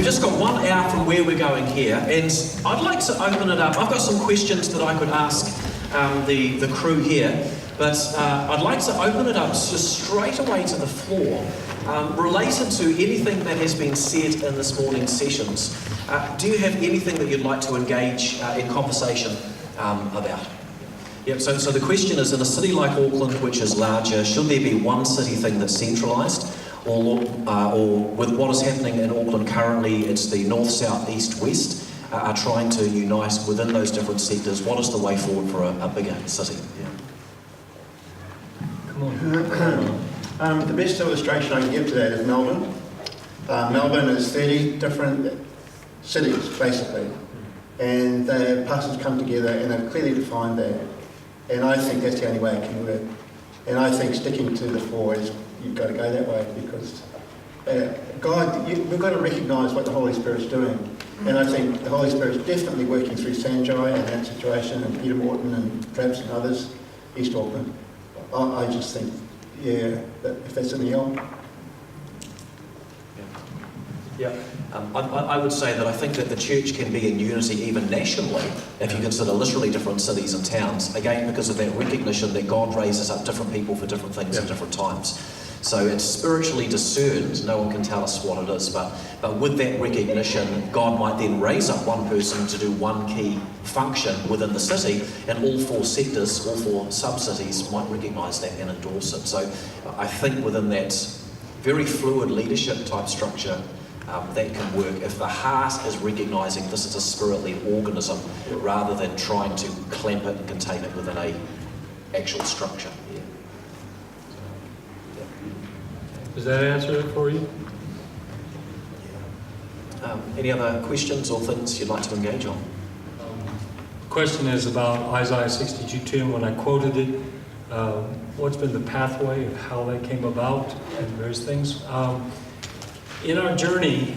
just got 1 hour from where we're going here, and I'd like to open it up. I've got some questions that I could ask the crew here, but I'd like to open it up just straight away to the floor, related to anything that has been said in this morning's sessions. Do you have anything that you'd like to engage in conversation about? Yep, so the question is, in a city like Auckland, which is larger, should there be one city thing that's centralised? Or with what is happening in Auckland currently, it's the north, south, east, west are trying to unite within those different sectors. What is the way forward for a bigger city? Yeah. Come on. The best illustration I can give to that is Melbourne. Melbourne is 30 different cities, basically, and the pastors come together and they've clearly defined that. And I think that's the only way it can work. And I think sticking to the 4 is, you've got to go that way, because we've got to recognise what the Holy Spirit's doing. And I think the Holy Spirit's definitely working through Sanjay and that situation, and Peter Morton and perhaps and others, East Auckland. I just think, yeah, that if that's any help. Yeah. I would say that I think that the church can be in unity even nationally if you consider literally different cities and towns, again because of that recognition that God raises up different people for different things at different times. So it's spiritually discerned, no one can tell us what it is, but with that recognition, God might then raise up one person to do one key function within the city, and all 4 sectors, all 4 sub-cities might recognise that and endorse it. So I think within that very fluid leadership type structure, that can work if the heart is recognising this is a spirit-led organism rather than trying to clamp it and contain it within a actual structure. Yeah. Does that answer it for you? Any other questions or things you'd like to engage on? The question is about Isaiah 62:10. When I quoted it, what's been the pathway of how that came about and various things. In our journey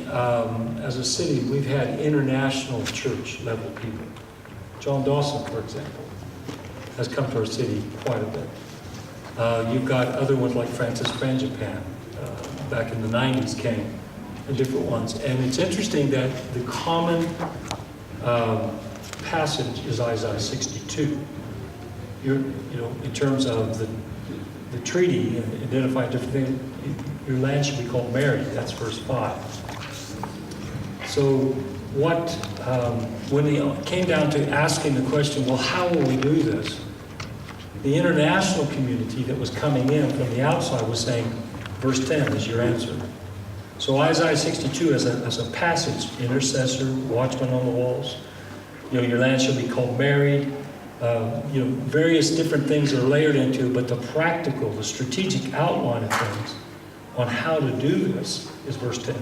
as a city, we've had international church level people. John Dawson, for example, has come to our city quite a bit. You've got other ones like Francis Frangipan, back in the 90s came, and different ones. And it's interesting that the common passage is Isaiah 62. In terms of the treaty and identifying different things, your land should be called married. That's verse 5. So when it came down to asking the question, well, how will we do this? The international community that was coming in from the outside was saying, verse 10 is your answer. So Isaiah 62 as a passage, intercessor, watchman on the walls, your land shall be called married, various different things are layered into it, but the practical, the strategic outline of things on how to do this is verse 10.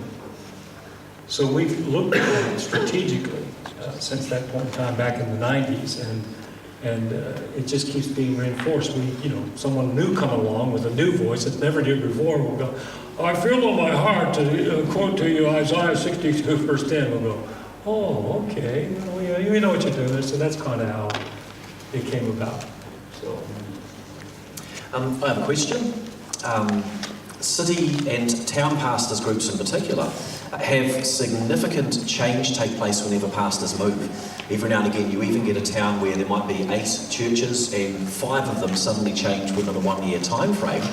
So we've looked at it strategically since that point in time back in the 90s, and it just keeps being reinforced. Someone new come along with a new voice that never did before will go, I feel on my heart to quote to you Isaiah 62 verse 10. We'll go, oh, okay, you know what you're doing. So that's kind of how it came about. So, I have a question. City and town pastors groups in particular have significant change take place whenever pastors move. Every now and again you even get a town where there might be 8 churches and 5 of them suddenly change within a 1-year time frame.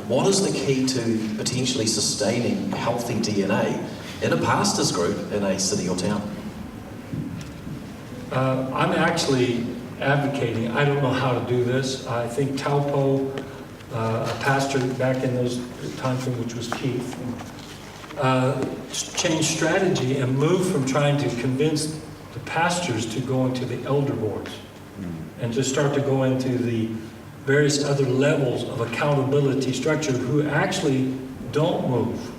What is the key to potentially sustaining healthy DNA in a pastor's group in a city or town? I'm actually advocating, I don't know how to do this. I think Taupo, a pastor back in those times, which was Keith, changed strategy and moved from trying to convince the pastors to go into the elder boards and to start to go into the various other levels of accountability structure who actually don't move,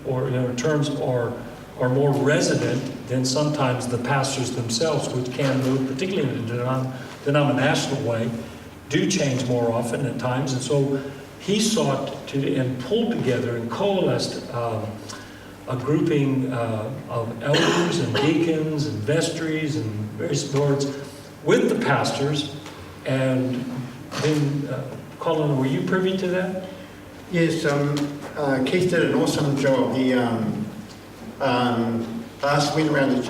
or in terms are more resident than sometimes the pastors themselves, which can move, particularly in a denominational way, do change more often at times. And so he sought to and pulled together and coalesced a grouping of elders and deacons and vestries and various boards with the pastors. And then, Colin, were you privy to that? Yes, Keith did an awesome job. went around the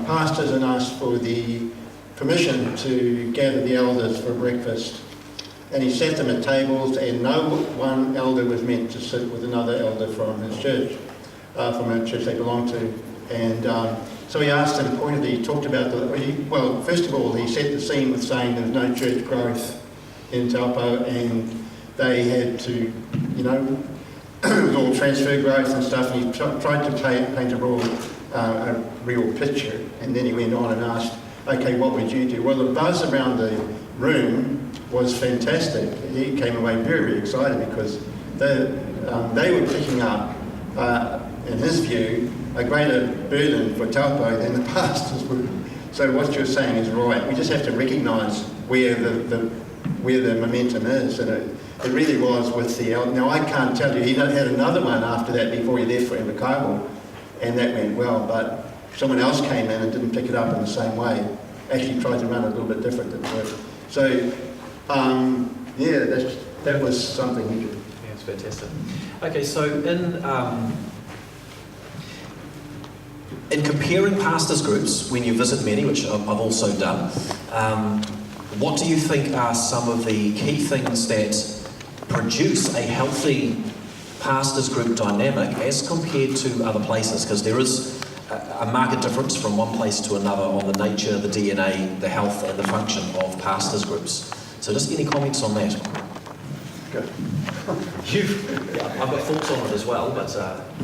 pastors and asked for the permission to gather the elders for breakfast. And he sat them at tables, and no one elder was meant to sit with another elder from his church, from a church they belonged to. And so he asked them pointedly, he talked about well, first of all, he set the scene with saying there was no church growth in Taupo, and they had to, you know, it was all transfer growth and stuff, and he tried to paint a real picture. And then he went on and asked, okay, what would you do? Well, the buzz around the room was fantastic. He came away very, very excited because they were picking up, in his view, a greater burden for Taupo than the pastors would. So what you're saying is right. We just have to recognise where the momentum is, and it really was with the elder. Now I can't tell you. He had another one after that before he left for Invercargill, and that went well. But someone else came in and didn't pick it up in the same way. Actually tried to run it a little bit different than it. So yeah, that was something he did. Yeah, it's fantastic. Okay, so in comparing pastors' groups, when you visit many, which I've also done, what do you think are some of the key things that produce a healthy pastors' group dynamic as compared to other places? Because there is a marked difference from one place to another on the nature, the DNA, the health and the function of pastors' groups. So just any comments on that? Good. Yeah, I've got thoughts on it as well, but...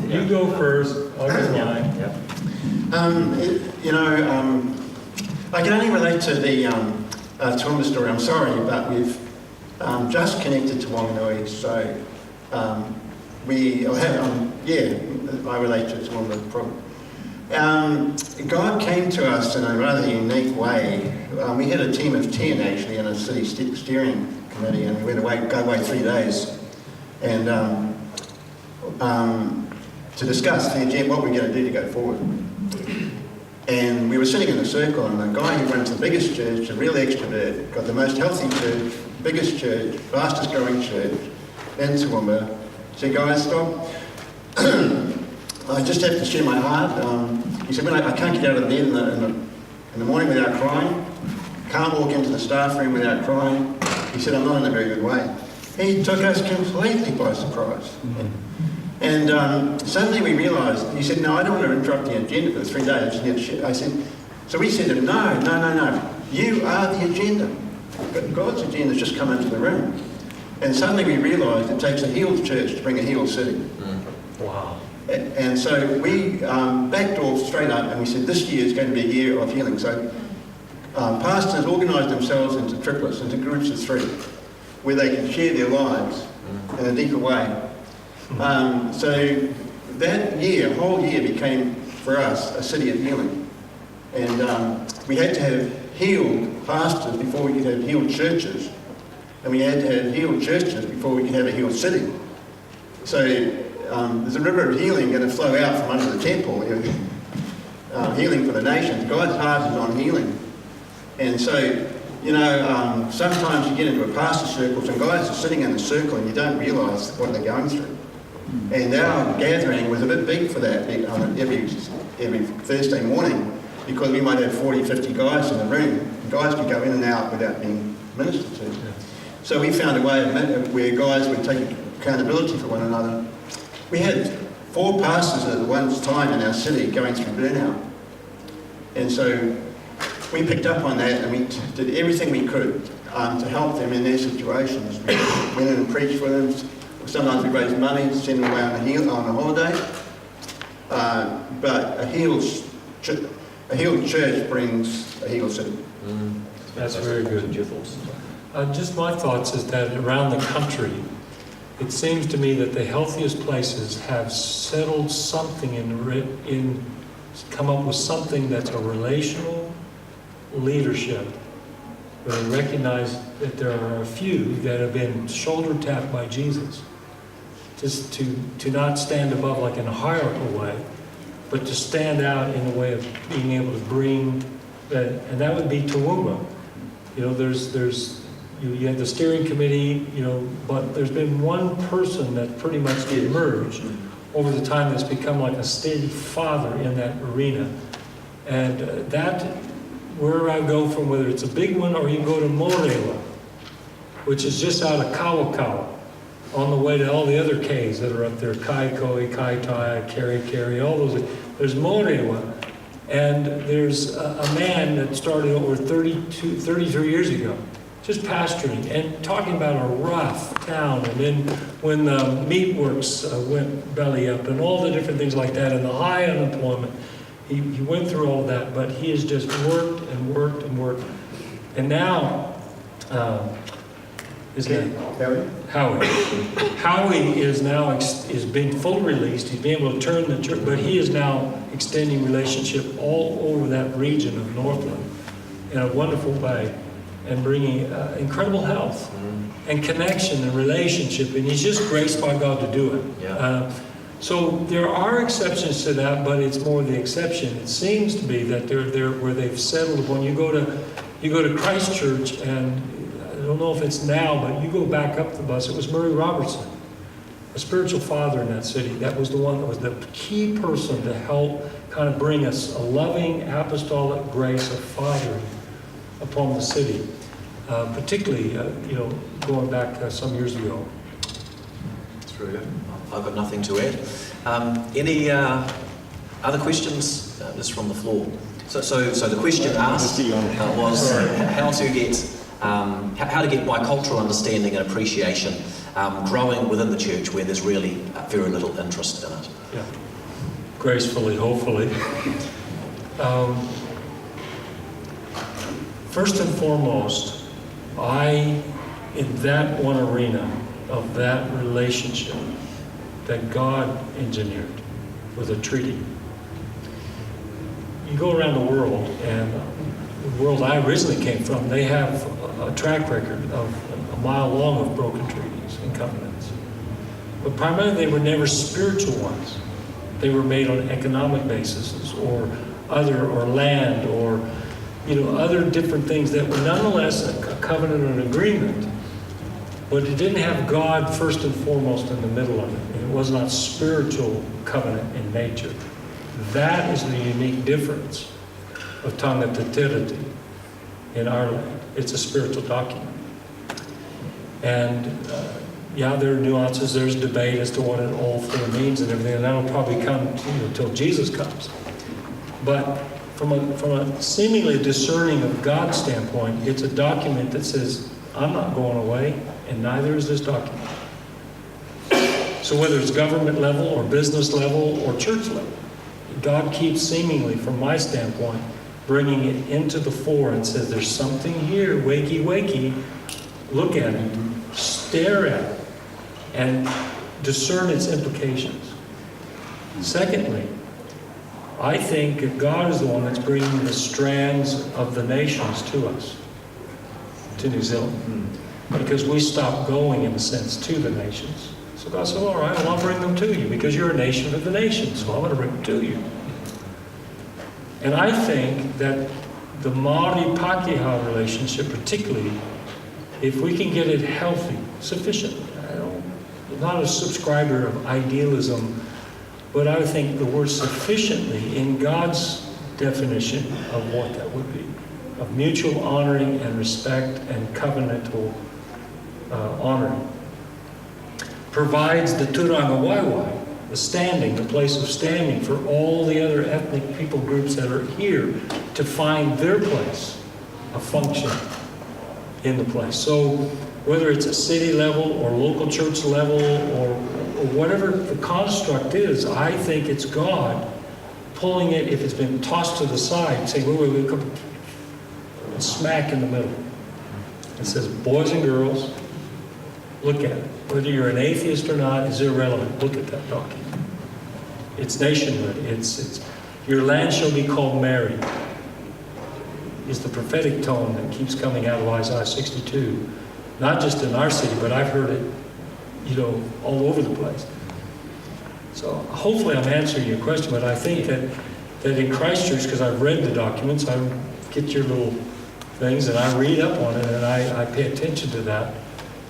You go first, I'll go mine. Yeah. I can only relate to the Toowoomba story. I'm sorry, but we've just connected to Wanganui, so I relate to Toowoomba problem. God came to us in a rather unique way. We had a team of 10 actually in a city steering committee, and we went go away 3 days, and to discuss the agenda, what we're going to do to go forward. And we were sitting in a circle, and the guy who runs the biggest church, a real extrovert, got the most healthy church, biggest church, fastest growing church in Toowoomba, said, guys, stop. I just have to share my heart. He said, I can't get out of bed in the morning without crying. Can't walk into the staff room without crying. He said, I'm not in a very good way. He took us completely by surprise. Mm-hmm. And suddenly we realised, he said, no, I don't want to interrupt the agenda for 3 days. I said, so we said to him, no. You are the agenda. But God's agenda has just come into the room. And suddenly we realised it takes a healed church to bring a healed city. Mm. Wow. And so we backed off straight up, and we said this year is going to be a year of healing. So pastors organised themselves into triplets, into groups of 3, where they can share their lives in a deeper way. So that year, whole year, became for us a city of healing. And we had to have healed pastors before we could have healed churches. And we had to have healed churches before we could have a healed city. So there's a river of healing going to flow out from under the temple, healing for the nations. God's heart is on healing. And so, sometimes you get into a pastor circle and guys are sitting in a circle and you don't realise what they're going through. And our gathering was a bit big for that every Thursday morning, because we might have 40, 50 guys in the room. And guys could go in and out without being ministered to. So we found a way where guys would take accountability for one another. We had 4 pastors at one time in our city going through burnout. And so we picked up on that, and we did everything we could to help them in their situations. We went in and preached for them. Sometimes we raised money to send them away on a holiday. But a healed church brings a healed city. That's very good. Your thoughts? Just my thoughts is that around the country, it seems to me that the healthiest places have settled something come up with something that's a relational leadership, where they recognize that there are a few that have been shoulder tapped by Jesus, just to not stand above like in a hierarchical way, but to stand out in a way of being able to bring that, and that would be Toowoomba. You have the steering committee, but there's been one person that pretty much emerged over the time that's become like a steady father in that arena. And that, where I go from, whether it's a big one or you go to Morewa, which is just out of Kawakawa, on the way to all the other caves that are up there, Kaiko'i, Kaitai, Keri, all those. There's Morewa, and there's a man that started over 33 years ago, just pastoring and talking about a rough town. And then when the Meatworks went belly up and all the different things like that and the high unemployment, he went through all that, but he has just worked and worked and worked. And now, his name? Howie. Howie is now is being fully released. He's being able to turn the church, but he is now extending relationship all over that region of Northland in a wonderful way, and bringing incredible health and connection and relationship. And he's just graced by God to do it. Yeah. So there are exceptions to that, but it's more the exception. It seems to be that they're where they've settled. When you go to Christchurch, and I don't know if it's now, but you go back up the bus, it was Murray Robertson, a spiritual father in that city. That was the one that was the key person to help kind of bring us a loving apostolic grace of fathering upon the city, particularly, going back some years ago. That's very good. I've got nothing to add. Any other questions? This from the floor. So the question asked was how to get bicultural understanding and appreciation growing within the church where there's really very little interest in it. Yeah, gracefully, hopefully. First and foremost, in that one arena of that relationship that God engineered with a treaty. You go around the world, and the world I originally came from, they have a track record of a mile long of broken treaties and covenants. But primarily they were never spiritual ones. They were made on economic bases or land or other different things that were nonetheless a covenant or an agreement. But it didn't have God first and foremost in the middle of it. It was not spiritual covenant in nature. That is the unique difference of Tangata Tiriti in our land. It's a spiritual document. And there are nuances, there's debate as to what it all fully means and everything, and that'll probably come until Jesus comes. But from a seemingly discerning of God's standpoint, it's a document that says, I'm not going away, and neither is this document. So whether it's government level or business level or church level, God keeps seemingly, from my standpoint, bringing it into the fore and says, there's something here, wakey, wakey, look at it, stare at it, and discern its implications. Secondly, I think that God is the one that's bringing the strands of the nations to us, to New Zealand, because we stopped going, in a sense, to the nations. So God said, all right, well, I'll bring them to you because you're a nation of the nations, so I'm going to bring them to you. And I think that the Māori-Pākehā relationship, particularly, if we can get it healthy, sufficiently, I'm not a subscriber of idealism, but I think the word sufficiently in God's definition of what that would be, of mutual honoring and respect and covenantal honoring, provides the turanga waiwai, the standing, the place of standing for all the other ethnic people groups that are here to find their place, a function in the place. So whether it's a city level or local church level or whatever the construct is, I think it's God pulling it, if it's been tossed to the side, saying, wait, come and smack in the middle. It says, boys and girls, look at it. Whether you're an atheist or not is irrelevant. Look at that document. It's nationhood. It's your land shall be called Mary. Is the prophetic tone that keeps coming out of Isaiah 62. Not just in our city, but I've heard it, all over the place. So hopefully I'm answering your question, but I think that in Christchurch, because I've read the documents, I get your little things and I read up on it and I pay attention to that.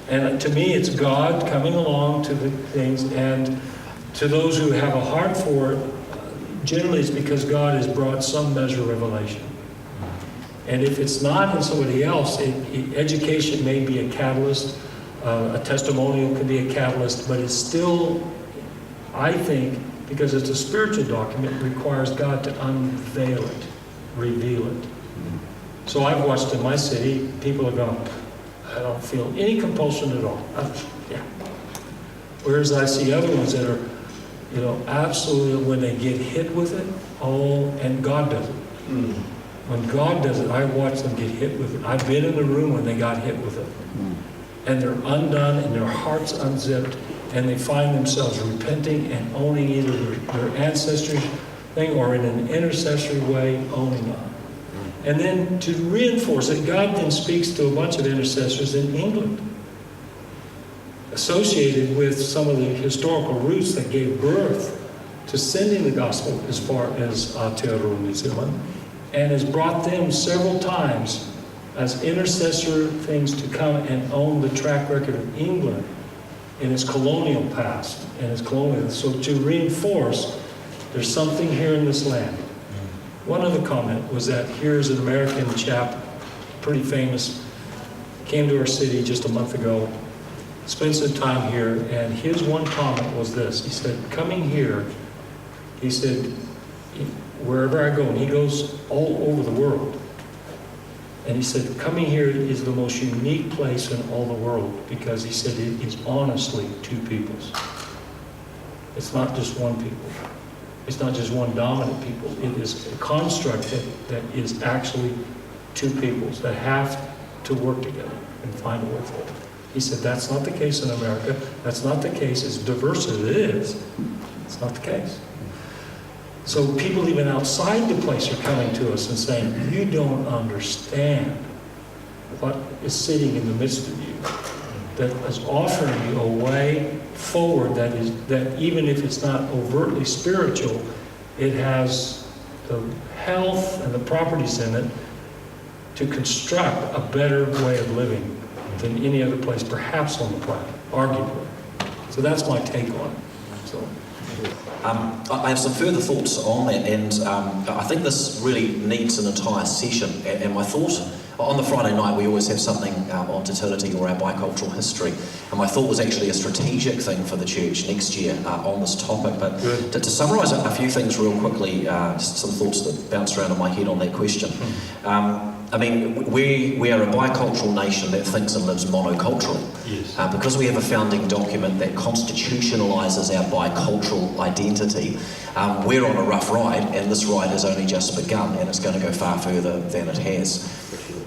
And to me, it's God coming along to the things and to those who have a heart for it, generally it's because God has brought some measure of revelation. And if it's not in somebody else, education may be a catalyst, a testimonial can be a catalyst, but it's still, I think, because it's a spiritual document, requires God to unveil it, reveal it. So I've watched in my city, people are going, I don't feel any compulsion at all. Yeah. Whereas I see other ones that are, absolutely, when they get hit with it, and God does it. When God does it, I watch them get hit with it. I've been in the room when they got hit with it. And they're undone and their heart's unzipped and they find themselves repenting and owning either their ancestry thing or in an intercessory way owning it. And then to reinforce it, God then speaks to a bunch of intercessors in England, associated with some of the historical roots that gave birth to sending the gospel as far as Aotearoa, New Zealand, and has brought them several times as intercessor things to come and own the track record of England in its colonial past and its colonial. So to reinforce, there's something here in this land. One other comment was that here's an American chap, pretty famous, came to our city just a month ago, spent some time here, and his one comment was this. He said, coming here, he said, wherever I go, and he goes all over the world, and he said, coming here is the most unique place in all the world because he said it is honestly two peoples. It's not just one people. It's not just one dominant people. It is a construct that is actually two peoples that have to work together and find a way forward. He said that's not the case in America. That's not the case. As diverse as it is, it's not the case. So people even outside the place are coming to us and saying, you don't understand what is sitting in the midst of you, that is offering you a way forward that even if it's not overtly spiritual, it has the health and the properties in it to construct a better way of living than any other place, perhaps on the planet, arguably. So that's my take on it. So. I have some further thoughts on that, and I think this really needs an entire session. And my thought, on the Friday night we always have something on Te or our bicultural history, and my thought was actually a strategic thing for the church next year on this topic. But to summarise a few things real quickly, just some thoughts that bounce around in my head on that question. I mean, we are a bicultural nation that thinks and lives monoculturally. Yes. Because we have a founding document that constitutionalises our bicultural identity, we're on a rough ride, and this ride has only just begun, and it's going to go far further than it has.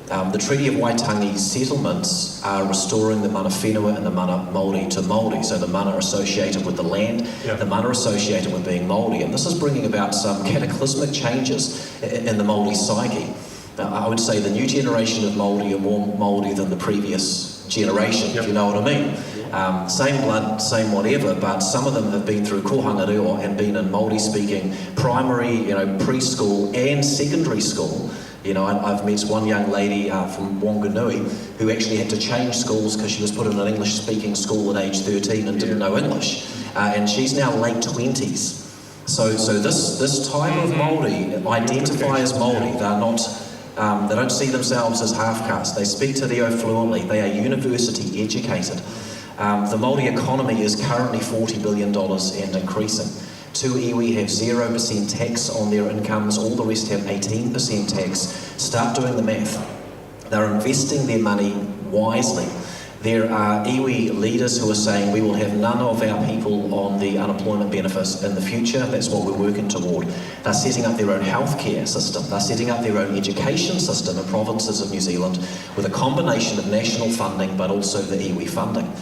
The Treaty of Waitangi settlements are restoring the mana whenua and the mana Māori to Māori, so the mana associated with the land, the mana associated with being Māori, and this is bringing about some cataclysmic changes in the Māori psyche. I would say the new generation of Māori are more Māori than the previous generation, if you know what I mean. Same blood, same whatever, but some of them have been through kohanga reo and been in Māori-speaking primary, preschool and secondary school. I've met one young lady from Wanganui who actually had to change schools because she was put in an English-speaking school at age 13 and didn't know English. And she's now late 20s. So this type of Māori identify as Māori. They're not... they don't see themselves as half-caste. They speak Te Reo fluently. They are university educated. The Māori economy is currently $40 billion and increasing. Two iwi have 0% tax on their incomes. All the rest have 18% tax. Start doing the math. They're investing their money wisely. There are iwi leaders who are saying we will have none of our people on the unemployment benefits in the future. That's what we're working toward. They're setting up their own healthcare system. They're setting up their own education system in provinces of New Zealand with a combination of national funding but also the iwi funding.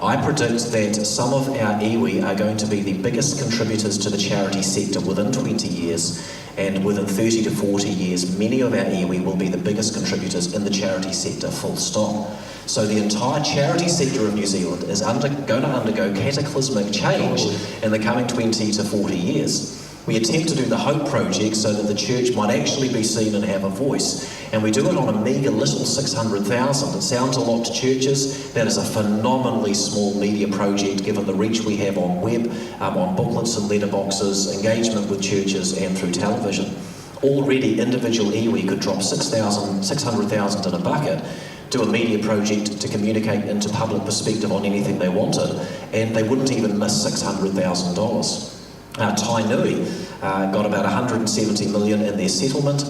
I predict that some of our iwi are going to be the biggest contributors to the charity sector within 20 years, and within 30 to 40 years, many of our iwi will be the biggest contributors in the charity sector, full stop. So the entire charity sector of New Zealand is going to undergo cataclysmic change in the coming 20 to 40 years. We attempt to do the Hope Project so that the church might actually be seen and have a voice. And we do it on a meagre little 600,000. It sounds a lot to churches. That is a phenomenally small media project given the reach we have on web, on booklets and letterboxes, engagement with churches and through television. Already individual iwi could drop 600,000 in a bucket, do a media project to communicate into public perspective on anything they wanted, and they wouldn't even miss $600,000. Tainui got about 170 million in their settlement.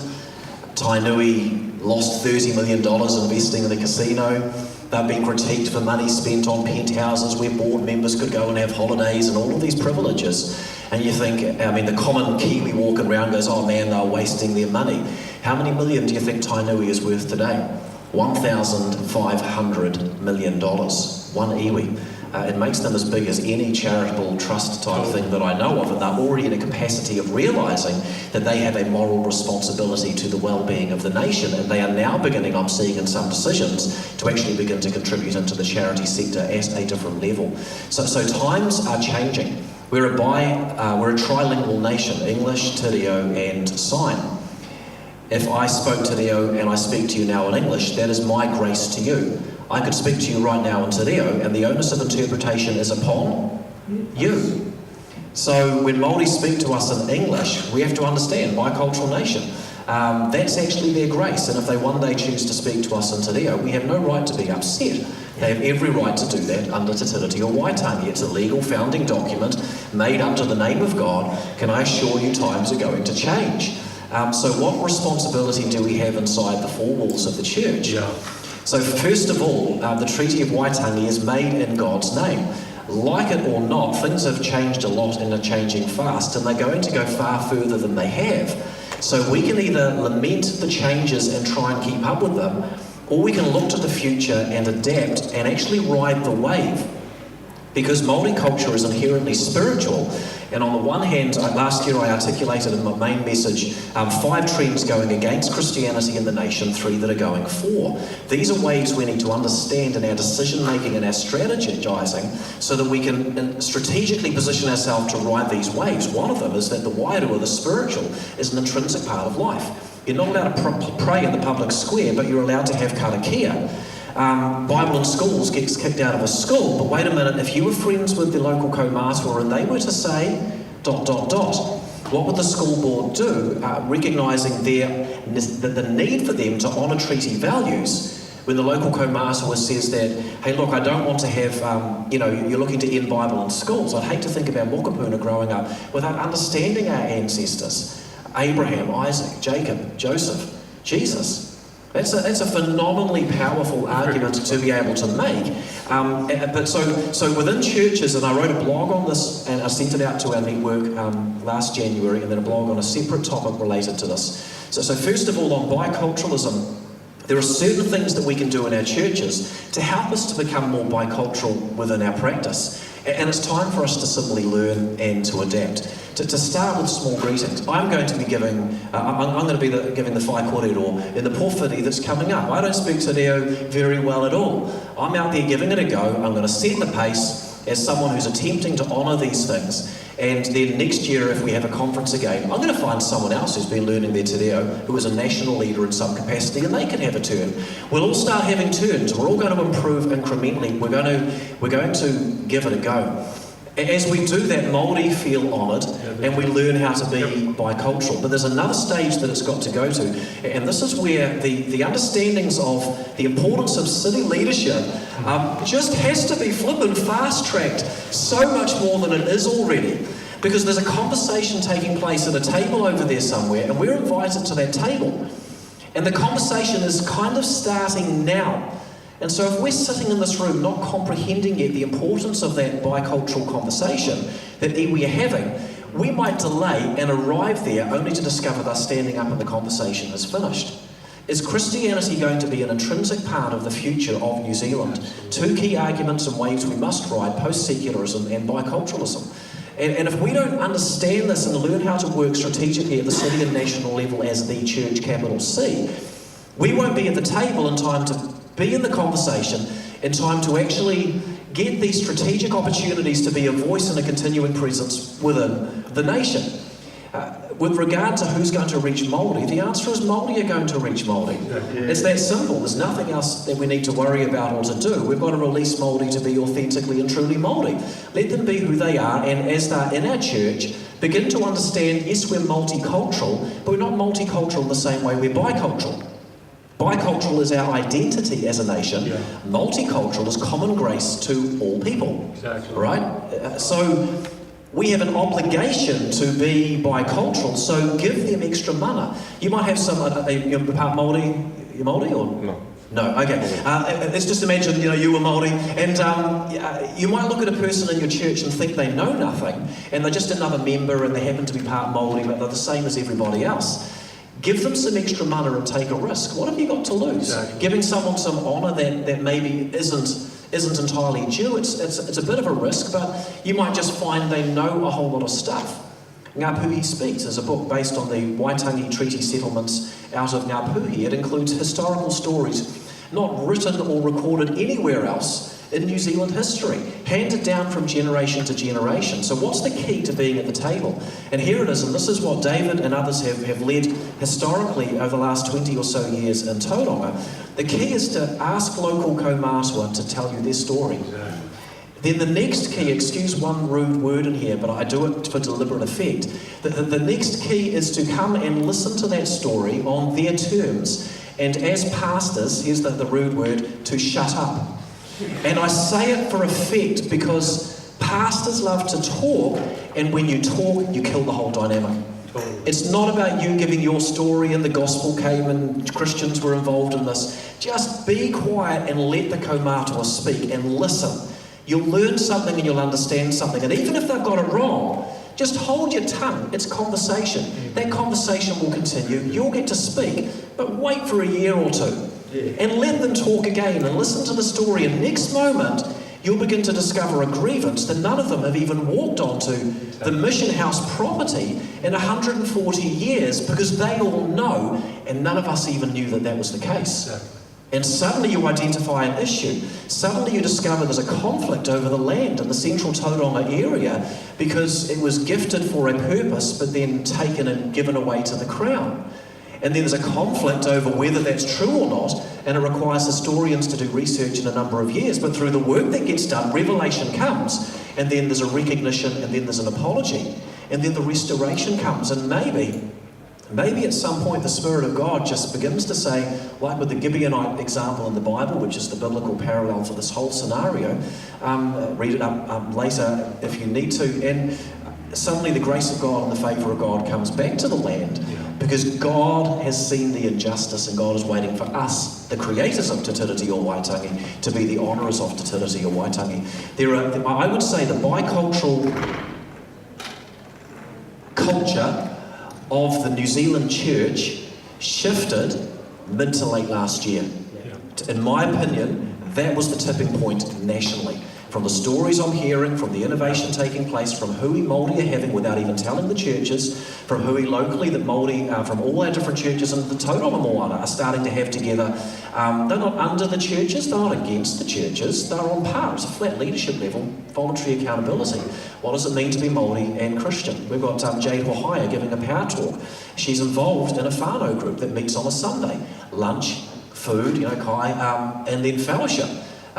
Tainui lost $30 million investing in the casino. They've been critiqued for money spent on penthouses where board members could go and have holidays and all of these privileges. And you think, I mean, the common Kiwi walking around goes, oh man, they're wasting their money. How many million do you think Tainui is worth today? $1,500 million. One iwi. It makes them as big as any charitable trust type thing that I know of, and they're already in a capacity of realising that they have a moral responsibility to the well-being of the nation, and they are now beginning, I'm seeing in some decisions, to actually begin to contribute into the charity sector at a different level. So times are changing. We're a trilingual nation, English, Te Reo and Sign. If I spoke Te Reo and I speak to you now in English, that is my grace to you. I could speak to you right now in Te Reo, and the onus of interpretation is upon you. So when Māori speak to us in English, we have to understand, bicultural nation, that's actually their grace, and if they one day choose to speak to us in Te Reo, we have no right to be upset. They have every right to do that under Te Tiriti o Waitangi. It's a legal founding document made under the name of God. Can I assure you times are going to change? So what responsibility do we have inside the four walls of the church? Yeah. So first of all, the Treaty of Waitangi is made in God's name. Like it or not, things have changed a lot and are changing fast, and they're going to go far further than they have. So we can either lament the changes and try and keep up with them, or we can look to the future and adapt and actually ride the wave. Because Māori culture is inherently spiritual, and on the one hand, last year I articulated in my main message 5 trends going against Christianity in the nation, 3 that are going for. These are ways we need to understand in our decision making and our strategizing so that we can strategically position ourselves to ride these waves. One of them is that the wairu, the spiritual, is an intrinsic part of life. You're not allowed to pray in the public square, but you're allowed to have karakia. Bible in schools gets kicked out of a school, but wait a minute, if you were friends with the local kaumātua and they were to say ... what would the school board do, recognising the need for them to honour treaty values when the local kaumātua says that, hey look, I don't want to have, you're looking to end Bible in schools. I'd hate to think about Mokopuna growing up without understanding our ancestors. Abraham, Isaac, Jacob, Joseph, Jesus. That's a phenomenally powerful argument to be able to make. But so within churches, and I wrote a blog on this, and I sent it out to our network last January, and then a blog on a separate topic related to this. So first of all, on biculturalism, there are certain things that we can do in our churches to help us to become more bicultural within our practice. And it's time for us to simply learn and to adapt. To start with small greetings. I'm going to be giving the whai kōrero in the pōwhiri that's coming up. I don't speak Te Reo very well at all. I'm out there giving it a go. I'm going to set the pace as someone who's attempting to honour these things. And then next year, if we have a conference again, I'm going to find someone else who's been learning their Te Reo, who is a national leader in some capacity, and they can have a turn. We'll all start having turns. We're all going to improve incrementally. We're going to give it a go. As we do that, Māori feel honoured, and we learn how to be bicultural. But there's another stage that it's got to go to, and this is where the understandings of the importance of city leadership just has to be flippin' fast-tracked so much more than it is already. Because there's a conversation taking place at a table over there somewhere, and we're invited to that table. And the conversation is kind of starting now. And so if we're sitting in this room not comprehending yet the importance of that bicultural conversation that iwi are having, we might delay and arrive there only to discover they're standing up and the conversation is finished. Is Christianity going to be an intrinsic part of the future of New Zealand? 2 key arguments and waves we must ride, post-secularism and biculturalism. And if we don't understand this and learn how to work strategically at the city and national level as the church, capital C, we won't be at the table in time to be in the conversation, in time to actually get these strategic opportunities to be a voice and a continuing presence within the nation. With regard to who's going to reach Māori, the answer is Māori are going to reach Māori. It's that simple. There's nothing else that we need to worry about or to do. We've got to release Māori to be authentically and truly Māori. Let them be who they are, and as they're in our church, begin to understand, yes, we're multicultural, but we're not multicultural in the same way we're bicultural. Bicultural is our identity as a nation. Yeah. Multicultural is common grace to all people. Exactly. Right? So we have an obligation to be bicultural, so give them extra mana. You might have some, you're part Māori, you're Māori or? No. No, okay. Let's just imagine, you were Māori, and you might look at a person in your church and think they know nothing, and they're just another member and they happen to be part Māori, but they're the same as everybody else. Give them some extra mana and take a risk. What have you got to lose? Exactly. Giving someone some honour that maybe isn't entirely due. It's a bit of a risk, but you might just find they know a whole lot of stuff. Ngā Puhi Speaks is a book based on the Waitangi Treaty settlements out of Ngā Puhi. It includes historical stories not written or recorded anywhere else in New Zealand history, handed down from generation to generation. So what's the key to being at the table? And here it is, and this is what David and others have led historically over the last 20 or so years in Tauranga. The key is to ask local kaumātua to tell you their story. Exactly. Then the next key, excuse one rude word in here, but I do it for deliberate effect. The next key is to come and listen to that story on their terms, and as pastors, here's the rude word, to shut up. And I say it for effect because pastors love to talk, and when you talk, you kill the whole dynamic. It's not about you giving your story and the gospel came and Christians were involved in this. Just be quiet and let the kaumātua speak and listen. You'll learn something and you'll understand something. And even if they've got it wrong, just hold your tongue. It's conversation. That conversation will continue. You'll get to speak, but wait for a year or two. And let them talk again and listen to the story. And next moment, you'll begin to discover a grievance that none of them have even walked onto the Mission House property in 140 years because they all know, and none of us even knew that was the case. And suddenly you identify an issue. Suddenly you discover there's a conflict over the land in the central Tauranga area because it was gifted for a purpose but then taken and given away to the Crown. And then there's a conflict over whether that's true or not, and it requires historians to do research in a number of years. But through the work that gets done, revelation comes, and then there's a recognition, and then there's an apology, and then the restoration comes. And maybe at some point the Spirit of God just begins to say, like with the Gibeonite example in the Bible, which is the biblical parallel for this whole scenario, read it up later if you need to, and suddenly the grace of God and the favour of God comes back to the land because God has seen the injustice and God is waiting for us, the creators of Te Tiriti o Waitangi, to be the honourers of Te Tiriti o Waitangi. I would say the bicultural culture of the New Zealand church shifted mid to late last year. In my opinion, that was the tipping point nationally. From the stories I'm hearing, from the innovation taking place, from hui Māori are having without even telling the churches, from hui locally that Māori from all our different churches and the Tauranga Moana are starting to have together. They're not under the churches, they're not against the churches, they're on par. It's a flat leadership level, voluntary accountability. What does it mean to be Māori and Christian? We've got Jade Hohaya giving a power talk. She's involved in a whānau group that meets on a Sunday. Lunch, food, kai, and then fellowship.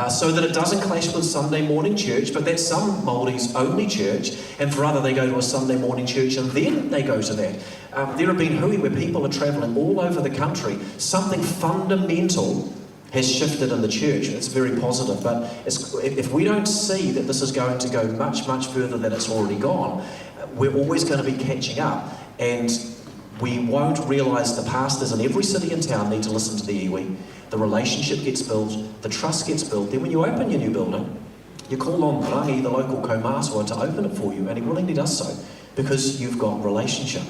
So that it doesn't clash with Sunday morning church, but that's some Māori's only church, and for other they go to a Sunday morning church and then they go to that. There have been hui where people are travelling all over the country. Something fundamental has shifted in the church. It's very positive, but if we don't see that this is going to go much, much further than it's already gone, we're always going to be catching up, and we won't realise the pastors in every city and town need to listen to the iwi. The relationship gets built, the trust gets built. Then when you open your new building, you call on Rangi, the local kaumātua, to open it for you, and he willingly does so because you've got relationship.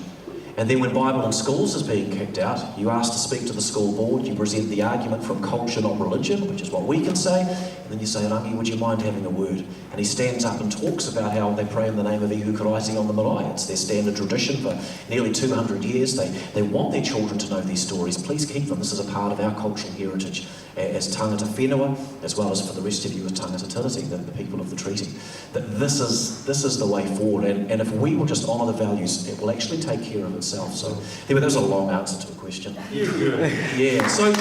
And then when Bible in schools is being kicked out, you ask to speak to the school board, you present the argument from culture, not religion, which is what we can say, and then you say, Rangi, would you mind having a word? And he stands up and talks about how they pray in the name of Ihu Karaiti on the marae. It's their standard tradition for nearly 200 years. They want their children to know these stories. Please keep them. This is a part of our cultural heritage as tangata whenua, as well as for the rest of you as tangata tiriti, the people of the treaty. That this is the way forward, and if we will just honour the values, it will actually take care of itself. So anyway, that was a long answer to a question. You're good. Yeah, so I'm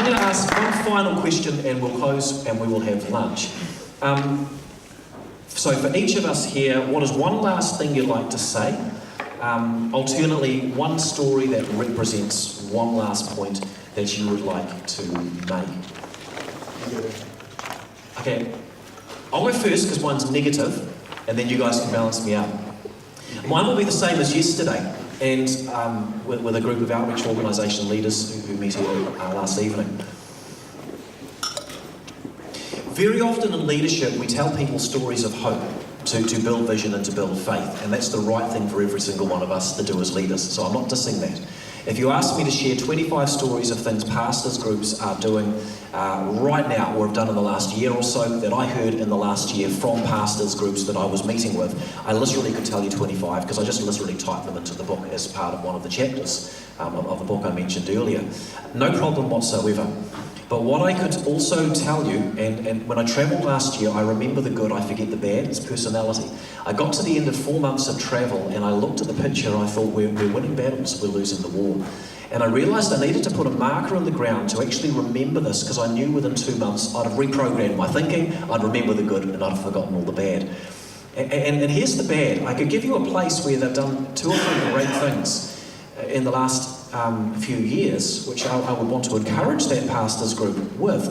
going to ask one final question and we'll close and we will have lunch. So for each of us here, what is one last thing you'd like to say? Alternately, one story that represents one last point that you would like to make. Okay, I'll go first because mine's negative and then you guys can balance me out. Mine will be the same as yesterday, and with a group of outreach organisation leaders who met here last evening. Very often in leadership, we tell people stories of hope to build vision and to build faith, and that's the right thing for every single one of us to do as leaders, so I'm not dissing that. If you ask me to share 25 stories of things pastors groups are doing right now or have done in the last year or so that I heard in the last year from pastors groups that I was meeting with, I literally could tell you 25 because I just literally typed them into the book as part of one of the chapters of the book I mentioned earlier. No problem whatsoever. But what I could also tell you, and when I travelled last year, I remember the good, I forget the bad, it's personality. I got to the end of 4 months of travel and I looked at the picture and I thought, we're winning battles, we're losing the war. And I realised I needed to put a marker in the ground to actually remember this, because I knew within 2 months I'd have reprogrammed my thinking, I'd remember the good and I'd have forgotten all the bad. And here's the bad. I could give you a place where they've done 2 or 3 great things in the last few years, which I would want to encourage that pastors group with.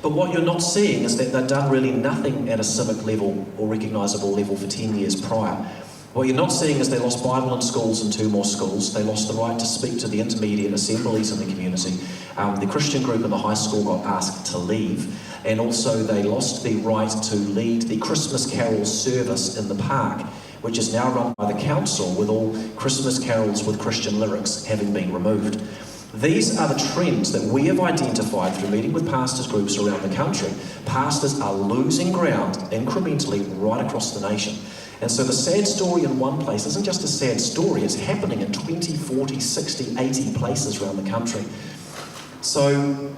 But what you're not seeing is that they've done really nothing at a civic level or recognisable level for 10 years prior. What you're not seeing is they lost Bible in schools and 2 more schools. They lost the right to speak to the intermediate assemblies in the community. The Christian group in the high school got asked to leave. And also they lost the right to lead the Christmas carol service in the park, which is now run by the council with all Christmas carols with Christian lyrics having been removed. These are the trends that we have identified through meeting with pastors groups around the country. Pastors are losing ground incrementally right across the nation. And so the sad story in one place isn't just a sad story, it's happening in 20, 40, 60, 80 places around the country. So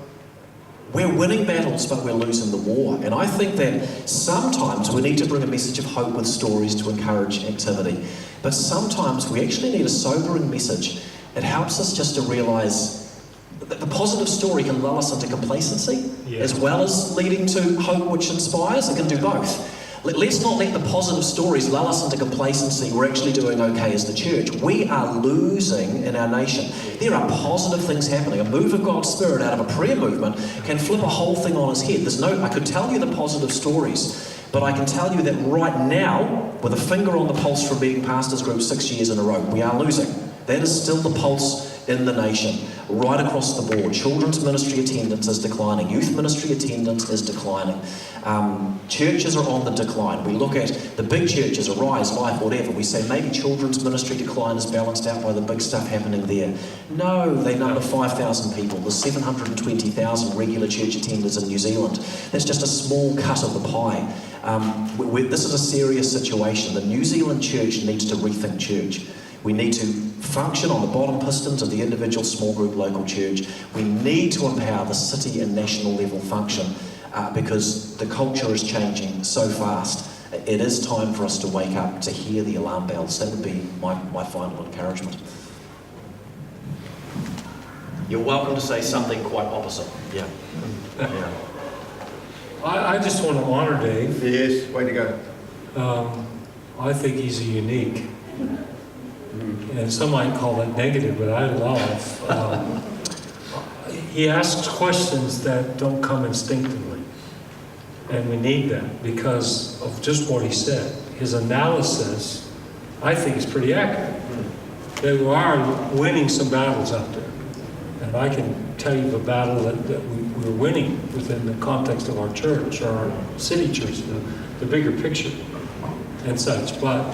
we're winning battles, but we're losing the war. And I think that sometimes we need to bring a message of hope with stories to encourage activity. But sometimes we actually need a sobering message. It helps us just to realise that the positive story can lull us into complacency, as well as leading to hope which inspires. It can do both. Let's not let the positive stories lull us into complacency. We're actually doing okay as the church. We are losing in our nation. There are positive things happening. A move of God's Spirit out of a prayer movement can flip a whole thing on its head. I could tell you the positive stories, but I can tell you that right now, with a finger on the pulse from being pastors group 6 years in a row, we are losing. That is still the pulse in the nation, right across the board. Children's ministry attendance is declining. Youth ministry attendance is declining. Churches are on the decline. We look at the big churches, Arise, Life, whatever. We say maybe children's ministry decline is balanced out by the big stuff happening there. No, they number 5,000 people. There's 720,000 regular church attenders in New Zealand. That's just a small cut of the pie. This is a serious situation. The New Zealand church needs to rethink church. We need to function on the bottom pistons of the individual small group local church. We need to empower the city and national level function because the culture is changing so fast. It is time for us to wake up, to hear the alarm bells. That would be my final encouragement. You're welcome to say something quite opposite. Yeah. I just want to honor Dave. Yes, way to go. I think he's a unique. And some might call that negative, but I love. He asks questions that don't come instinctively. And we need that because of just what he said. His analysis, I think, is pretty accurate. That we are winning some battles out there. And I can tell you the battle that we're winning within the context of our church or our city church, the bigger picture and such. But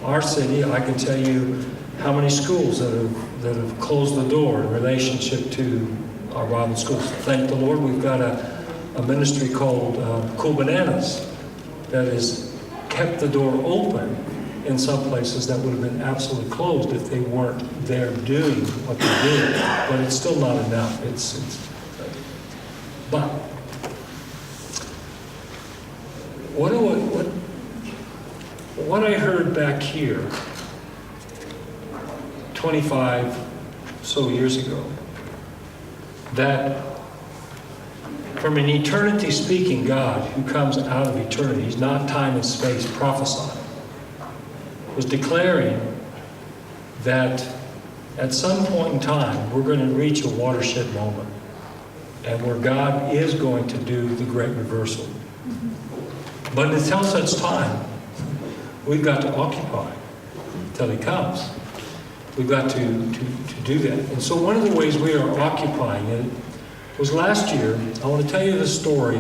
our city, I can tell you how many schools that have closed the door in relationship to our Bible schools. Thank the Lord, we've got a ministry called Cool Bananas that has kept the door open in some places that would have been absolutely closed if they weren't there doing what they're doing. But it's still not enough. But what I heard back here 25 so years ago, that from an eternity speaking God who comes out of eternity, he's not time and space prophesying, was declaring that at some point in time we're going to reach a watershed moment and where God is going to do the great reversal. But until such time, we've got to occupy until he comes. We've got to do that. And so one of the ways we are occupying it was last year. I want to tell you the story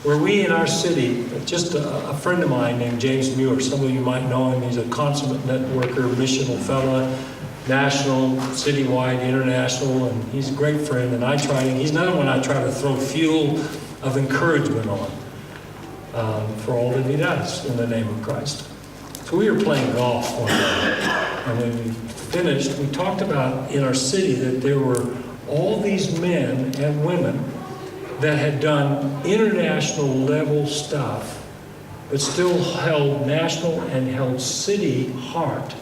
where we in our city, just a friend of mine named James Muir, some of you might know him, he's a consummate networker, missional fella, national, citywide, international, and he's a great friend, and he's another one I try to throw fuel of encouragement on for all that he does in the name of Christ. So we were playing golf one day, and when we finished, we talked about in our city that there were all these men and women that had done international level stuff, but still held national and held city heart.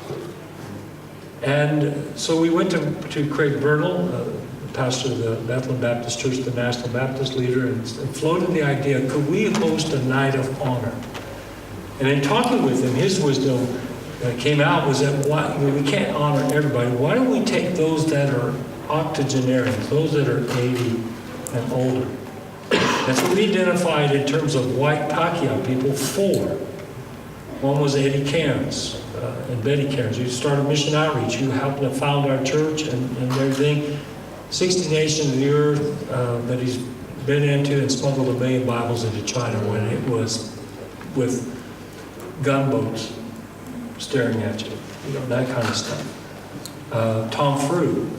And so we went to Craig Bernal, the pastor of the Bethlehem Baptist Church, the national Baptist leader, and floated the idea, could we host a night of honor? And in talking with him, his wisdom that came out was that we can't honor everybody. Why don't we take those that are octogenarians, those that are 80 and older? And so we identified in terms of white Pakeha people 4. One was Eddie Cairns and Betty Cairns, who started Mission Outreach, who helped to found our church and everything. 60 nations of the earth that he's been into, and smuggled 1 million Bibles into China when it was with gunboats staring at you, that kind of stuff. Tom Frew,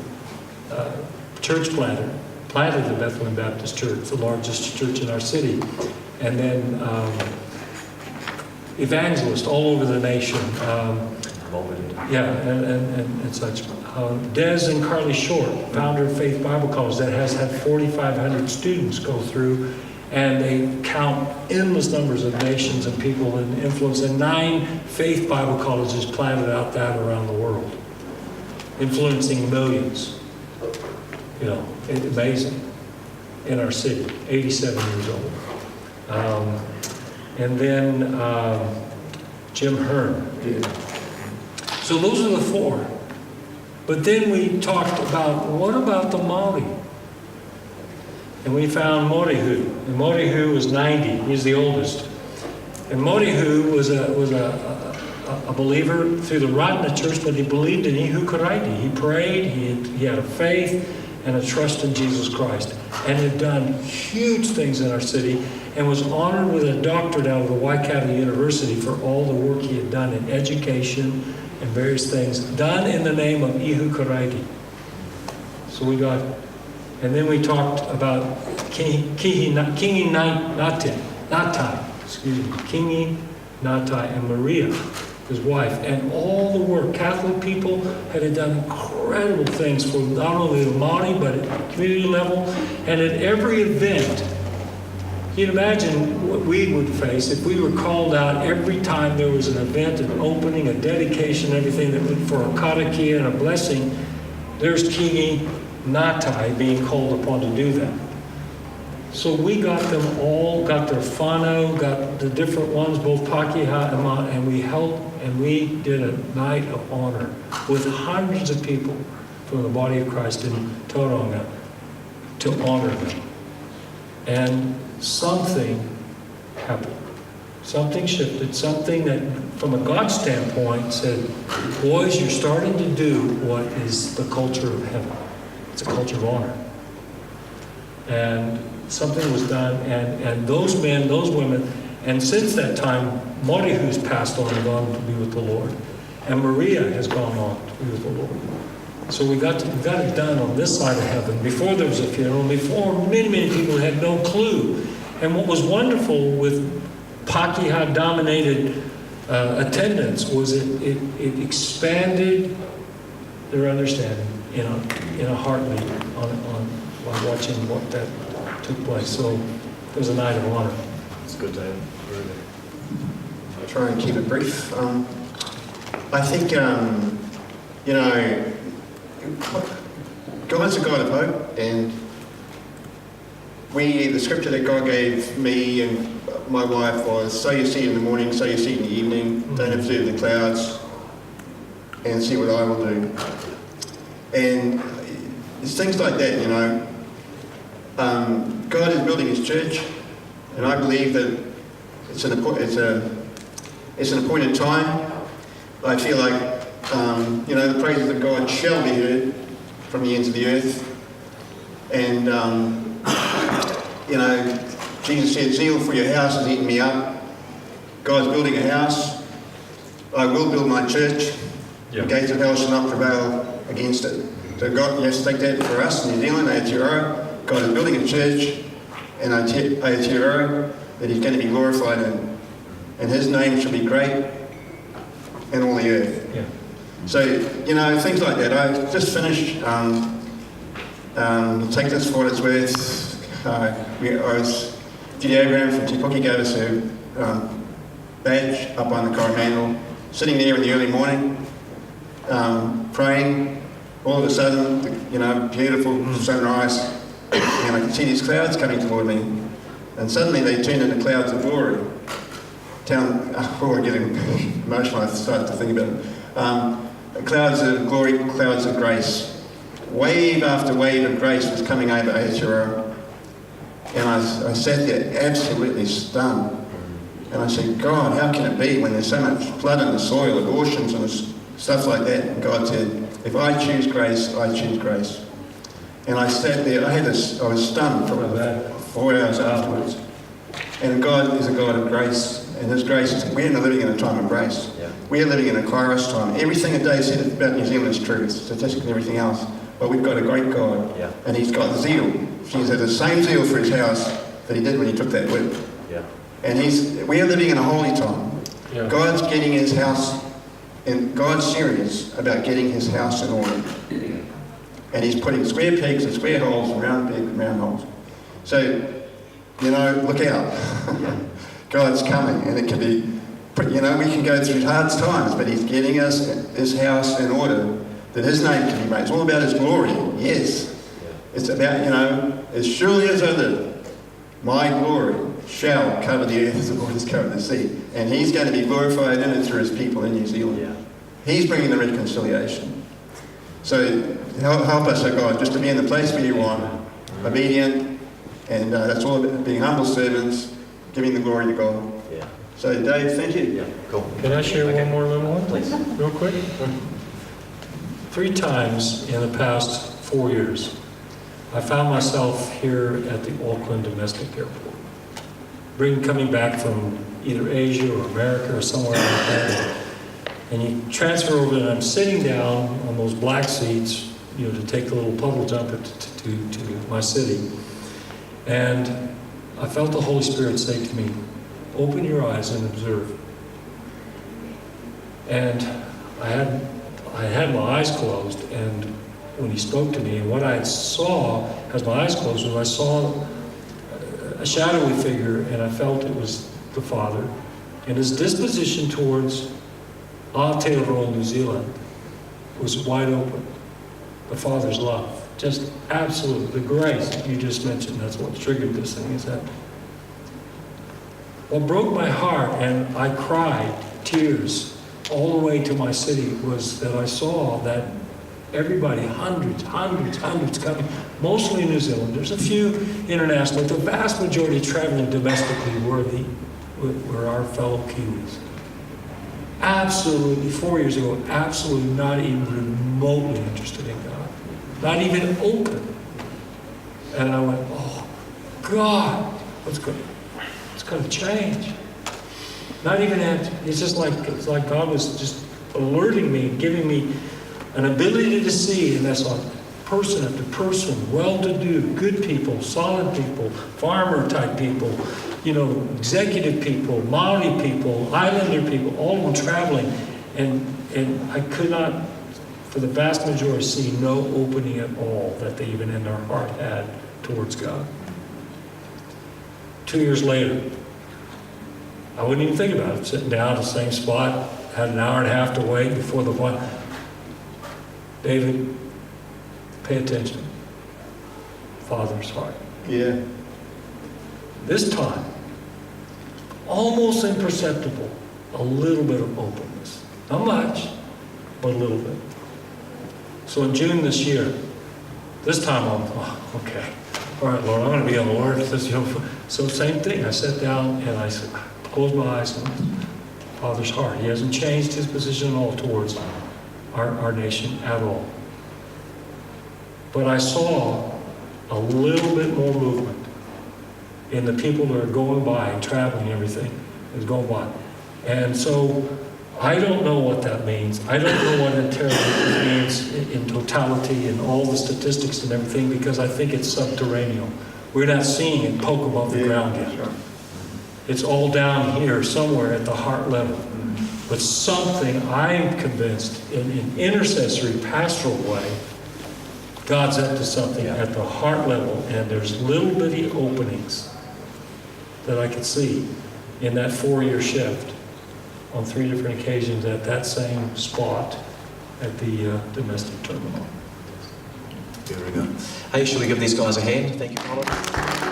church planter, planted the Bethlehem Baptist Church, the largest church in our city, and then evangelist all over the nation. And such. Des and Carly Short, founder of Faith Bible College, that has had 4,500 students go through, and they count endless numbers of nations and people and influence, and 9 Faith Bible colleges planted out that around the world, influencing millions. It's amazing in our city, 87 years old. And then Jim Hearn. So those are the 4. But then we talked about, what about the Maori? And we found Morihu. And Morihu was 90. He's the oldest. And Morihu was a believer through the Ratana Church, but he believed in Ihu Karaiti. He prayed, he had a faith and a trust in Jesus Christ, and had done huge things in our city, and was honored with a doctorate out of the Waikato University for all the work he had done in education and various things, done in the name of Ihu Karaiti. So we got, and then we talked about Kingi Natai and Maria, his wife, and all the work. Catholic people had done incredible things for not only the Maori, but at community level, and at every event. You'd imagine what we would face if we were called out every time there was an event, an opening, a dedication, everything that went for a karakia and a blessing. There's Kingi Natai being called upon to do that. So we got them all, got their whānau, got the different ones, both Pakeha and Ma, and we helped, and we did a night of honor with hundreds of people from the body of Christ in Tauranga to honor them. And something happened. Something shifted, something that, from a God standpoint, said, boys, you're starting to do what is the culture of heaven. It's a culture of honor. And something was done, and those men, those women, and since that time, Morihu's passed on and gone to be with the Lord. And Maria has gone on to be with the Lord. So we got it done on this side of heaven, before there was a funeral, before many people had no clue. And what was wonderful with Pakeha-dominated attendance was it expanded their understanding in a heartbeat on watching what that took place. So it was a night of honor. It's good, David. Very good. I'll try and keep it brief. I think, God's a God of hope, and the scripture that God gave me and my wife was, sow your seed in the morning, sow your seed in the evening, don't observe the clouds, and see what I will do. And it's things like that, God is building His church, and I believe that it's an appointed time. I feel like, the praises of God shall be heard from the ends of the earth. And, Jesus said, zeal for your house has eaten me up. God's building a house. I will build my church. The gates of hell shall not prevail against it. So God, let's take that for us in New Zealand, Aotearoa. God is building a church in Aotearoa that He's going to be glorified in. And His name shall be great in all the earth. Yeah. So, things like that. I just finished, take this for what it's worth. Judy Abraham from Te Puke gave us a badge up on the Coromandel, sitting there in the early morning, praying. All of a sudden, beautiful sunrise, and I could see these clouds coming toward me. And suddenly they turned into clouds of glory. I'm getting emotional, I start to think about it. Clouds of glory, clouds of grace. Wave after wave of grace was coming over Aotearoa. And I sat there absolutely stunned. And I said, God, how can it be when there's so much flood in the soil, abortions and stuff like that? And God said, if I choose grace, I choose grace. And I sat there, I was stunned for about 4 hours afterwards. And God is a God of grace. And His grace is, we're not living in a time of grace. Yeah. We're living in a Kairos time. Everything that Dave said about New Zealand is true, statistics and everything else. But we've got a great God. Yeah. And He's got zeal. He's had the same zeal for His house that He did when He took that whip. Yeah. And we are living in a holy time. Yeah. God's getting His house, and God's serious about getting His house in order. And He's putting square pegs and square holes and round pegs and round holes. So, look out. God's coming, and it can be, we can go through hard times, but He's getting us His house in order, that His name can be made. It's all about His glory, yes. It's about, as surely as I live, my glory shall cover the earth as the waters cover the sea. And He's going to be glorified in it through His people in New Zealand. Yeah. He's bringing the reconciliation. So help us, oh God, just to be in the place where You want, obedient, and that's all about being humble servants, giving the glory to God. Yeah. So Dave, thank you. Yeah. Cool. Can I share one more little one? Please. Real quick? 3 times in the past 4 years, I found myself here at the Auckland Domestic Airport, coming back from either Asia or America or somewhere like that. And you transfer over, and I'm sitting down on those black seats, to take the little puddle jumper to my city. And I felt the Holy Spirit say to me, open your eyes and observe. And I had my eyes closed, and when He spoke to me, and what I saw as my eyes closed was I saw a shadowy figure, and I felt it was the Father. And His disposition towards Aotearoa, New Zealand, was wide open. The Father's love. Just absolute. The grace that you just mentioned, that's what triggered this thing, is that what broke my heart, and I cried tears all the way to my city, was that I saw that everybody, hundreds coming, mostly in New Zealand. There's a few international, but the vast majority traveling domestically were our fellow Kiwis. Absolutely, 4 years ago, absolutely not even remotely interested in God. Not even open. And I went, oh, God, what's going to change? Not even, it's like God was just alerting me, giving me an ability to see, and that's on person after person, well-to-do, good people, solid people, farmer-type people, executive people, Maori people, islander people, all of them traveling, and I could not, for the vast majority, see no opening at all that they even in their heart had towards God. 2 years later, I wouldn't even think about it, sitting down at the same spot, had an hour and a half to wait before the one. David, pay attention. Father's heart. Yeah. This time, almost imperceptible, a little bit of openness. Not much, but a little bit. So in June this year, this time okay. All right, Lord, I'm going to be on the Lord. So same thing. I sat down and I closed my eyes and Father's heart. He hasn't changed his position at all towards our nation at all. But I saw a little bit more movement in the people that are going by and traveling and everything is going by. And so I don't know what that means. I don't know what intelligence means in totality and all the statistics and everything, because I think it's subterranean. We're not seeing it poke above the ground yet. Sure. It's all down here somewhere at the heart level. But something, I'm convinced, in an intercessory pastoral way, God's up to something at the heart level, and there's little bitty openings that I could see in that 4-year shift on 3 different occasions at that same spot at the domestic terminal. Very good. Hey, should we give these guys a hand? Thank you, Colin.